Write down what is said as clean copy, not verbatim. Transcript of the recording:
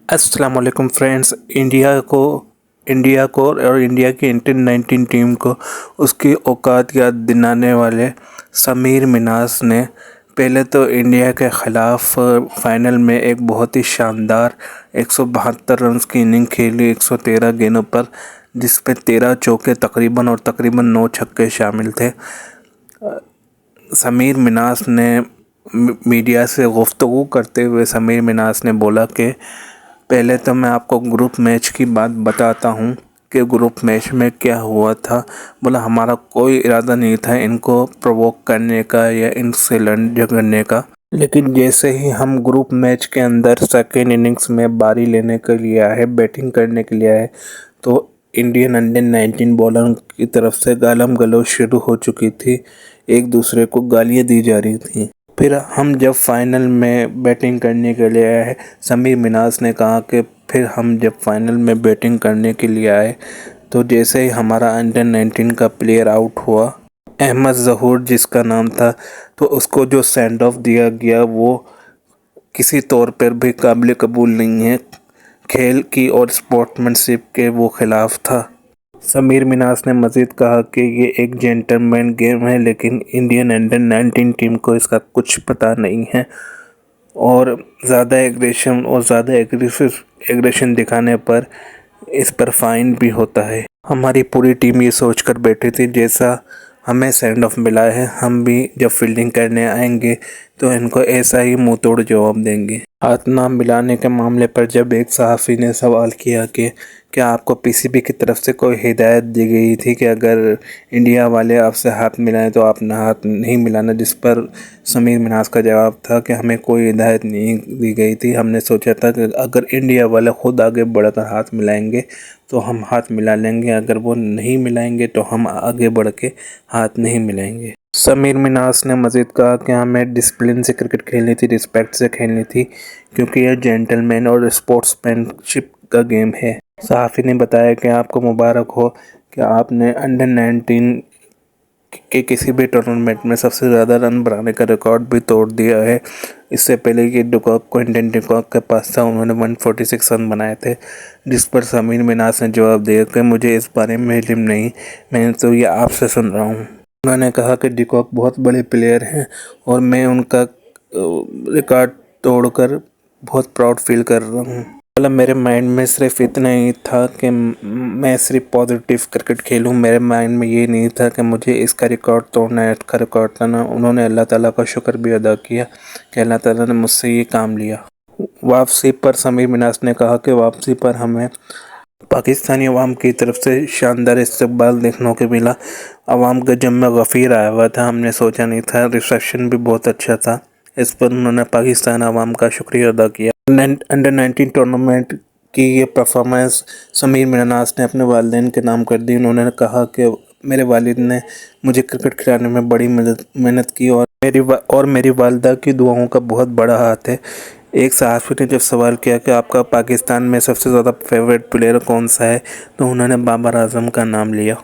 अस्सलाम वालेकुम friends. India को और इंडिया की अंडर-19 टीम को उसकी औकात याद दिलाने वाले समीर मिन्हास ने पहले तो इंडिया के ख़िलाफ़ फ़ाइनल में एक बहुत ही शानदार 172 रन्स की इनिंग खेली 113 गेंदों पर, जिस पे 13 चौके तकरीबन 9 छक्के शामिल थे। समीर मिन्हास ने मीडिया से गुफ्तगू करते हुए समीर मिन्हास ने बोला कि पहले तो मैं आपको ग्रुप मैच की बात बताता हूँ कि ग्रुप मैच में क्या हुआ था। बोला हमारा कोई इरादा नहीं था इनको प्रोवोक करने का या इनसे झगड़ने का, लेकिन जैसे ही हम ग्रुप मैच के अंदर सेकेंड इनिंग्स में बारी लेने के लिए आए, बैटिंग करने के लिए आए, तो इंडियन अंडर-19 बॉलर की तरफ से गालम गलौज शुरू हो चुकी थी, एक दूसरे को गालियाँ दी जा रही थी। फिर हम जब फाइनल में बैटिंग करने के लिए आए, समीर मिन्हास ने कहा कि फिर हम जब फाइनल में बैटिंग करने के लिए आए तो जैसे ही हमारा अंडर-19 का प्लेयर आउट हुआ, अहमद ज़हूर जिसका नाम था, तो उसको जो सेंड ऑफ दिया गया वो किसी तौर पर भी काबिल कबूल नहीं है। खेल की और स्पोर्ट्समैनशिप के वो खिलाफ था। समीर मिन्हास ने मज़ीद कहा कि ये एक जेंटलमैन गेम है, लेकिन इंडियन अंडर-19 टीम को इसका कुछ पता नहीं है और ज़्यादा एग्रेशन दिखाने पर इस पर फ़ाइन भी होता है। हमारी पूरी टीम ये सोचकर बैठी थी जैसा हमें सेंड ऑफ मिला है, हम भी जब फील्डिंग करने आएंगे तो इनको ऐसा ही मुंह तोड़ जवाब देंगे। हाथ ना मिलाने के मामले पर जब एक सहाफ़ी ने सवाल किया कि क्या आपको पीसीबी की तरफ से कोई हिदायत दी गई थी कि अगर इंडिया वाले आपसे हाथ मिलाएं तो आप ना हाथ नहीं मिलाना, जिस पर समीर मिन्हास का जवाब था कि हमें कोई हिदायत नहीं दी गई थी, हमने सोचा था कि अगर इंडिया वाले ख़ुद आगे बढ़कर हाथ मिलाएंगे तो हम हाथ मिला लेंगे, अगर वो नहीं मिलाएंगे तो हम आगे बढ़ के हाथ नहीं मिलाएंगे। समीर मिन्हास ने मज़ीद कहा कि हमें डिसिप्लिन से क्रिकेट खेलनी थी, रिस्पेक्ट से खेलनी थी, क्योंकि यह जेंटलमैन और स्पोर्ट्समैनशिप का गेम है। सहाफ़ी ने बताया कि आपको मुबारक हो कि आपने अंडर-19 के किसी भी टूर्नामेंट में सबसे ज़्यादा रन बनाने का रिकॉर्ड भी तोड़ दिया है। इससे पहले कि क्विंटन डी कॉक के पास था, उन्होंने 146 रन बनाए थे, जिस पर समीर मिन्हास ने जवाब दिया कि मुझे इस बारे में इल्म नहीं, मैंने तो ये आपसे सुन रहा हूँ। उन्होंने कहा कि डी कॉक बहुत बड़े प्लेयर हैं और मैं उनका रिकॉर्ड तोड़कर बहुत प्राउड फील कर रहा हूँ। मतलब मेरे माइंड में सिर्फ इतना ही था कि मैं सिर्फ पॉजिटिव क्रिकेट खेलूं, मेरे माइंड में ये नहीं था कि मुझे इसका रिकॉर्ड तोड़ना है, इसका रिकॉर्ड तोड़ना। उन्होंने अल्लाह ताला का शुक्र भी अदा किया कि अल्लाह ताला ने मुझसे ये काम लिया। वापसी पर समीर मिन्हास ने कहा कि वापसी पर हमें पाकिस्तानी अवाम की तरफ से शानदार इस्तकबाल देखने को मिला। अवाम का जम्मा गफ़ीर आया हुआ था, हमने सोचा नहीं था। रिसेप्शन भी बहुत अच्छा था, इस पर उन्होंने पाकिस्तान अवाम का शुक्रिया अदा किया। अंडर-19 टूर्नामेंट की ये परफॉर्मेंस समीर मिन्हास ने अपने वालिदैन के नाम कर दी। उन्होंने कहा कि मेरे वालिद ने मुझे क्रिकेट खिलाने में बड़ी मेहनत की और मेरी वालिदा की दुआओं का बहुत बड़ा हाथ है। एक सहाफ़ी ने जब सवाल किया कि आपका पाकिस्तान में सबसे ज़्यादा फेवरेट प्लेयर कौन सा है, तो उन्होंने बाबर आज़म का नाम लिया।